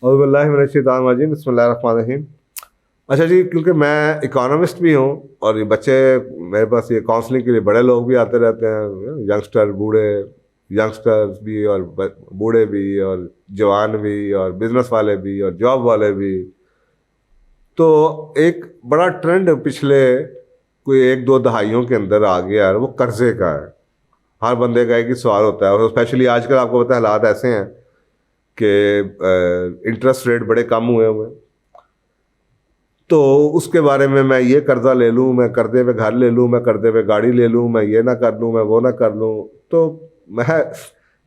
اعوذ باللہ من الشیطان الرجیم، بسم اللہ الرحمن الرحیم۔ اچھا جی، کیونکہ میں اکانومسٹ بھی ہوں اور یہ بچے میرے پاس یہ کاؤنسلنگ کے لیے بڑے لوگ بھی آتے رہتے ہیں، ینگسٹر بھی اور بوڑھے بھی اور جوان بھی اور بزنس والے بھی اور جاب والے بھی۔ تو ایک بڑا ٹرینڈ پچھلے کوئی 1-2 دہائیوں کے اندر آ گیا ہے، وہ قرضے کا ہے۔ ہر بندے کا ایک ہی سوال ہوتا ہے، اور اسپیشلی آج کل آپ کو پتہ ہے حالات ایسے ہیں کہ انٹرسٹ ریٹ بڑے کم ہوئے ہوئے، تو اس کے بارے میں یہ قرضہ لے لوں، میں قرضے پہ گھر لے لوں، میں قرضے پہ گاڑی لے لوں، میں یہ نہ کر لوں، میں وہ نہ کر لوں۔ تو میں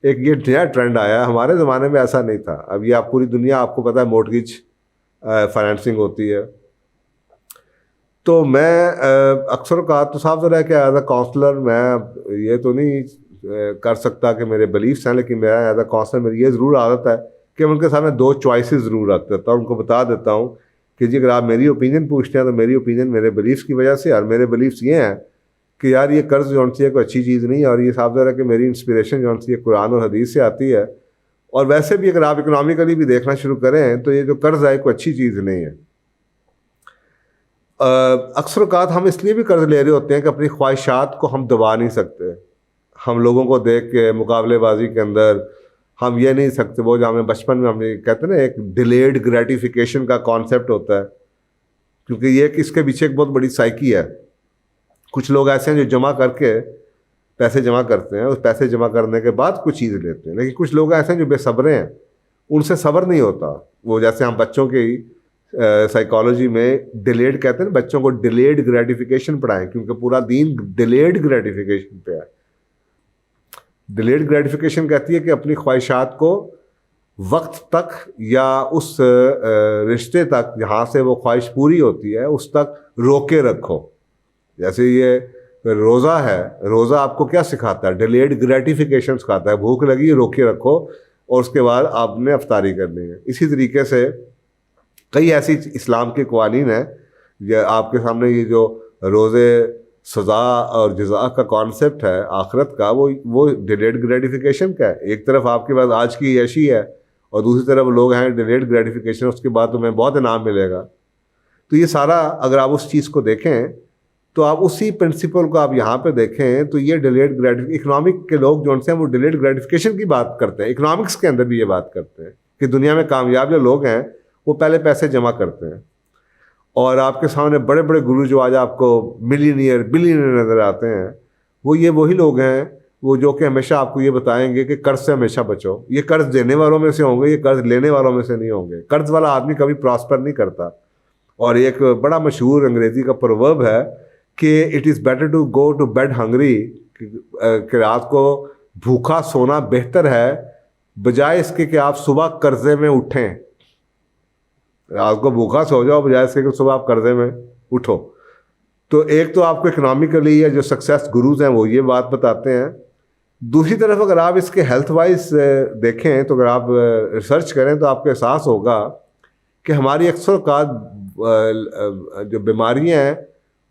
ایک یہ نیا ٹرینڈ آیا ہے، ہمارے زمانے میں ایسا نہیں تھا۔ اب یہ آپ پوری دنیا آپ کو پتہ ہے مورٹگیج فائنینسنگ ہوتی ہے۔ تو میں اکثر اوقات تو صاف ظاہر ہے کہ ایز اے کاؤنسلر میں یہ تو نہیں کر سکتا کہ میرے بلیفس ہیں، لیکن میں ایز اے کاؤنسلر میری یہ ضرور عادت ہے کہ میں ان کے سامنے 2 چوائسیز ضرور رکھ دیتا ہوں، ان کو بتا دیتا ہوں کہ جی اگر آپ میری اوپینین پوچھتے ہیں تو میری اوپینین میرے بلیفس کی وجہ سے، اور میرے بلیفس یہ ہیں کہ یار یہ قرض جو ہے کوئی اچھی چیز نہیں ہے، اور یہ صاف ظاہر ہے کہ میری انسپریشن جو ہے قرآن اور حدیث سے آتی ہے۔ اور ویسے بھی اگر آپ اکنامکلی بھی دیکھنا شروع کریں تو یہ جو قرض ہے کوئی اچھی چیز نہیں ہے۔ اکثر اوقات ہم اس لیے بھی قرض لے رہے ہوتے ہیں کہ اپنی خواہشات کو ہم دبا نہیں سکتے۔ ہم لوگوں کو دیکھ کے مقابلے بازی کے اندر ہم یہ نہیں سکتے، وہ جو ہمیں بچپن میں ہم کہتے ہیں نا ایک ڈیلیڈ گریٹیفیکیشن کا کانسیپٹ ہوتا ہے، کیونکہ یہ اس کے پیچھے ایک بہت بڑی سائیکی ہے۔ کچھ لوگ ایسے ہیں جو جمع کر کے پیسے جمع کرتے ہیں، اس پیسے جمع کرنے کے بعد کچھ چیز لیتے ہیں، لیکن کچھ لوگ ایسے ہیں جو بے صبرے ہیں، ان سے صبر نہیں ہوتا۔ وہ جیسے ہم بچوں کی سائیکالوجی میں ڈیلیڈ کہتے ہیں، بچوں کو ڈیلیڈ گریٹیفیکیشن پڑھائیں، کیونکہ پورا دین ڈیلیڈ گریٹیفیکیشن پہ ہے۔ ڈیلیڈ گریٹیفیکیشن کہتی ہے کہ اپنی خواہشات کو وقت تک یا اس رشتے تک جہاں سے وہ خواہش پوری ہوتی ہے اس تک روکے رکھو۔ جیسے یہ روزہ ہے، روزہ آپ کو کیا سکھاتا ہے؟ ڈیلیڈ گریٹیفیکیشن سکھاتا ہے، بھوک لگی روکے رکھو اور اس کے بعد آپ نے افطاری کرنی ہے۔ اسی طریقے سے کئی ایسی اسلام کے قوانین ہیں، یہ آپ کے سامنے یہ جو روزے سزا اور جزا کا کانسیپٹ ہے آخرت کا، وہ ڈیلیڈ گریٹیفیکیشن کا ہے۔ ایک طرف آپ کے پاس آج کی عیشی ہے اور دوسری طرف لوگ ہیں ڈیلیڈ گریٹیفیکیشن، اس کے بعد تمہیں بہت انعام ملے گا۔ تو یہ سارا اگر آپ اس چیز کو دیکھیں تو آپ اسی پرنسپل کو آپ یہاں پہ دیکھیں تو یہ ڈیلیڈ گریٹیفیکیشن، اکنامک کے لوگ جو ہیں وہ ڈیلیڈ گریٹیفیکیشن کی بات کرتے ہیں، اکنامکس کے اندر بھی یہ بات کرتے ہیں کہ دنیا میں کامیاب جو لوگ ہیں وہ پہلے پیسے جمع کرتے ہیں۔ اور آپ کے سامنے بڑے بڑے گرو جو آج آپ کو ملینئر بلینئر نظر آتے ہیں، وہی لوگ ہیں وہ جو کہ ہمیشہ آپ کو یہ بتائیں گے کہ قرض سے ہمیشہ بچو۔ یہ قرض دینے والوں میں سے ہوں گے، یہ قرض لینے والوں میں سے نہیں ہوں گے۔ قرض والا آدمی کبھی پراسپر نہیں کرتا۔ اور ایک بڑا مشہور انگریزی کا پروورب ہے کہ it is better to go to bed hungry, کہ رات کو بھوکا سونا بہتر ہے بجائے اس کے کہ آپ صبح قرضے میں اٹھیں۔ رات کو بھوکا سو جاؤ بجائے اس کے کہ صبح آپ قرضے میں اٹھو۔ تو ایک تو آپ کو اکنامکلی یا جو سکسیس گروز ہیں وہ یہ بات بتاتے ہیں۔ دوسری طرف اگر آپ اس کے ہیلتھ وائز دیکھیں تو اگر آپ ریسرچ کریں تو آپ کو احساس ہوگا کہ ہماری اکثر اوقات جو بیماریاں ہیں،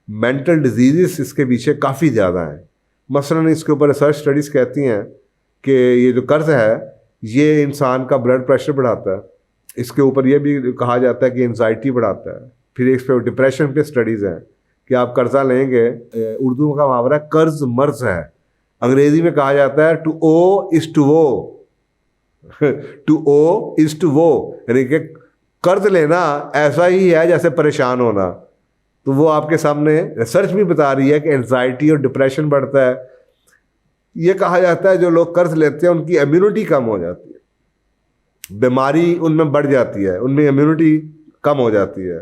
مینٹل ڈیزیزز اس کے پیچھے کافی زیادہ ہیں۔ مثلاً اس کے اوپر ریسرچ اسٹڈیز کہتی ہیں کہ یہ جو قرض ہے یہ انسان کا بلڈ پریشر بڑھاتا ہے۔ اس کے اوپر یہ بھی کہا جاتا ہے کہ انزائٹی بڑھاتا ہے۔ پھر اس پہ ڈپریشن پہ اسٹڈیز ہیں کہ آپ قرضہ لیں گے، اردو کا محاورہ ہے قرض مرض ہے، انگریزی میں کہا جاتا ہے ٹو او از ٹو وہ، ٹو او از ٹو وہ، یعنی کہ قرض لینا ایسا ہی ہے جیسے پریشان ہونا۔ تو وہ آپ کے سامنے ریسرچ بھی بتا رہی ہے کہ انزائٹی اور ڈپریشن بڑھتا ہے۔ یہ کہا جاتا ہے جو لوگ قرض لیتے ہیں ان کی امیونٹی کم ہو جاتی ہے، بیماری ان میں بڑھ جاتی ہے، ان میں امیونٹی کم ہو جاتی ہے۔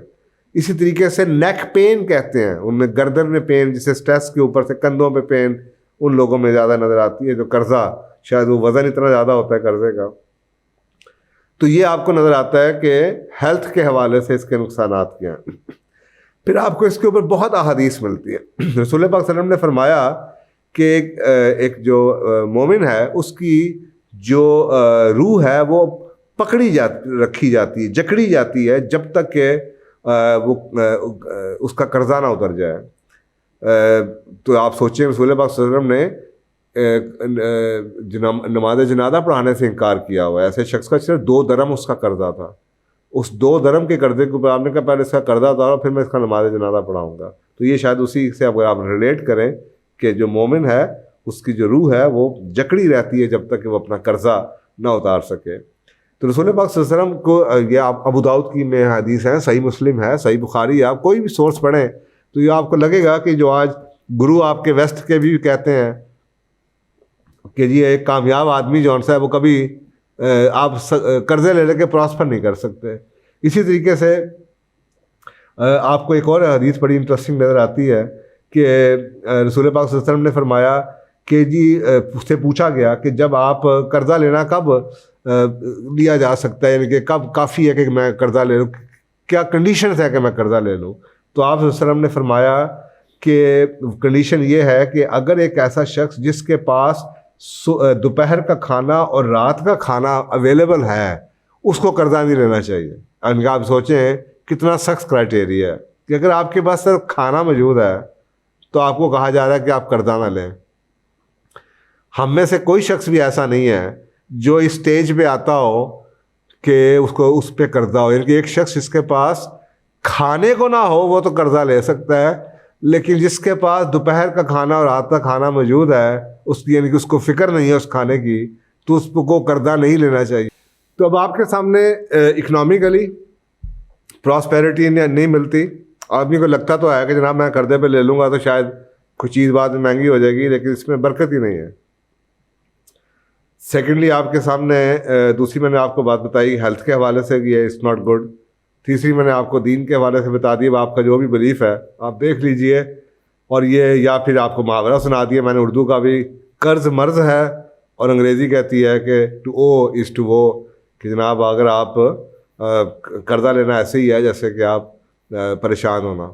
اسی طریقے سے نیک پین کہتے ہیں، ان میں گردن میں پین، جسے سٹریس کے اوپر سے کندھوں پہ پین ان لوگوں میں زیادہ نظر آتی ہے جو قرضہ، شاید وہ وزن اتنا زیادہ ہوتا ہے قرضے کا۔ تو یہ آپ کو نظر آتا ہے کہ ہیلتھ کے حوالے سے اس کے نقصانات کیا ہیں۔ پھر آپ کو اس کے اوپر بہت احادیث ملتی ہے۔ رسول پاک صلی اللہ علیہ وسلم نے فرمایا کہ ایک جو مومن ہے اس کی جو روح ہے وہ رکھی جاتی ہے، جکڑی جاتی ہے جب تک کہ وہ اس کا قرضہ نہ اتر جائے۔ تو آپ سوچیں رسول پاک صلی اللہ علیہ وسلم نے نماز جنازہ پڑھانے سے انکار کیا ہوا ہے۔ ایسے شخص کا صرف 2 درہم اس کا قرضہ تھا، اس 2 درہم کے قرضے کے اوپر آپ نے کہا پہلے اس کا قرضہ اتارو پھر میں اس کا نماز جنازہ پڑھاؤں گا. تو یہ شاید اسی سے اگر آپ ریلیٹ کریں کہ جو مومن ہے اس کی جو روح ہے وہ جکڑی رہتی ہے جب تک کہ وہ اپنا قرضہ نہ اتار سکے. تو رسول پاک صلی اللہ علیہ وسلم کو یہ آپ ابو داؤد کی میں حدیث ہے, صحیح مسلم ہے, صحیح بخاری ہے, آپ کوئی بھی سورس پڑھیں تو یہ آپ کو لگے گا کہ جو آج گرو آپ کے ویسٹ کے بھی کہتے ہیں کہ جی ایک کامیاب آدمی جو ہے وہ کبھی آپ قرضے لے لے کے پراسپر نہیں کر سکتے. اسی طریقے سے آپ کو ایک اور حدیث بڑی انٹرسٹنگ نظر آتی ہے کہ رسول پاک صلی اللہ علیہ وسلم نے فرمایا کہ جی اس سے پوچھا گیا کہ جب آپ قرضہ لینا کب لیا جا سکتا ہے, یعنی کہ کب کافی ہے کہ میں قرضہ لے لوں, کیا کنڈیشنز ہے کہ میں قرضہ لے لوں. تو آپ صلی اللہ علیہ وسلم نے فرمایا کہ کنڈیشن یہ ہے کہ اگر ایک ایسا شخص جس کے پاس دوپہر کا کھانا اور رات کا کھانا اویلیبل ہے اس کو قرضہ نہیں لینا چاہیے. یعنی کہ آپ سوچیں کتنا سخت کرائٹیریا ہے کہ اگر آپ کے پاس صرف کھانا موجود ہے تو آپ کو کہا جا رہا ہے کہ آپ قرضہ نہ لیں. ہم میں سے کوئی شخص بھی ایسا نہیں ہے جو اس اسٹیج پہ آتا ہو کہ اس کو اس پہ قرضہ ہو. یعنی کہ ایک شخص جس کے پاس کھانے کو نہ ہو وہ تو قرضہ لے سکتا ہے, لیکن جس کے پاس دوپہر کا کھانا اور رات کا کھانا موجود ہے اس کی یعنی کہ اس کو فکر نہیں ہے اس کھانے کی, تو اس کو قرضہ نہیں لینا چاہیے. تو اب آپ کے سامنے اکنامکلی پراسپیرٹی نہیں ملتی. آدمی کو لگتا تو ہے کہ جناب میں قرضے پہ لے لوں گا تو شاید کچھ چیز بعد میں مہنگی ہو جائے گی, لیکن اس میں برکت ہی نہیں ہے. سیکنڈلی آپ کے سامنے دوسری میں نے آپ کو بات بتائی ہیلتھ کے حوالے سے کہ یہ اٹس ناٹ گڈ. تیسری میں نے آپ کو دین کے حوالے سے بتا دی, آپ کا جو بھی بلیف ہے آپ دیکھ لیجئے. اور یہ یا پھر آپ کو محاورہ سنا دیا میں نے اردو کا بھی, قرض مرض ہے اور انگریزی کہتی ہے کہ ٹو او از ٹو وہ, کہ جناب اگر آپ قرضہ لینا ایسے ہی ہے جیسے کہ آپ پریشان ہونا.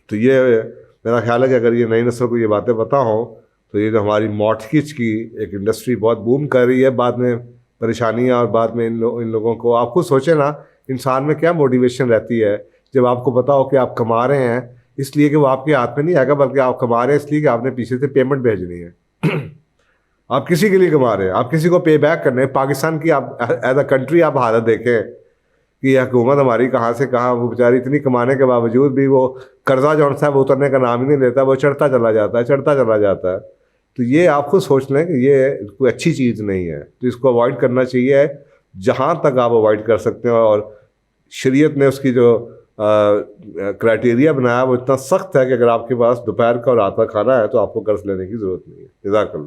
تو یہ میرا خیال ہے کہ اگر یہ نئی نسل کو یہ باتیں پتہ ہوں تو یہ جو ہماری مارٹگیج کی ایک انڈسٹری بہت بوم کر رہی ہے, بعد میں پریشانیاں اور بعد میں ان لوگوں کو, آپ خود سوچیں نا انسان میں کیا موٹیویشن رہتی ہے جب آپ کو پتا ہو کہ آپ کما رہے ہیں اس لیے کہ وہ آپ کے ہاتھ میں نہیں آئے گا, بلکہ آپ کما رہے ہیں اس لیے کہ آپ نے پیچھے سے پیمنٹ بھیجنی ہے. آپ کسی کے لیے کما رہے ہیں, آپ کسی کو پے بیک کرنے. پاکستان کی آپ ایز اے کنٹری آپ حالت دیکھیں کہ یہ حکومت ہماری کہاں سے کہاں, وہ بیچاری اتنی کمانے کے باوجود بھی وہ قرضہ جو ہے وہ اترنے کا نام ہی نہیں لیتا, وہ چڑھتا چلا جاتا ہے چڑھتا چلا جاتا ہے. تو یہ آپ خود سوچ لیں کہ یہ کوئی اچھی چیز نہیں ہے, تو اس کو اوائڈ کرنا چاہیے جہاں تک آپ اوائڈ کر سکتے ہیں. اور شریعت نے اس کی جو کرائٹیریا بنایا وہ اتنا سخت ہے کہ اگر آپ کے پاس دوپہر کا اور رات کا کھانا ہے تو آپ کو قرض لینے کی ضرورت نہیں ہے. جزاک اللہ.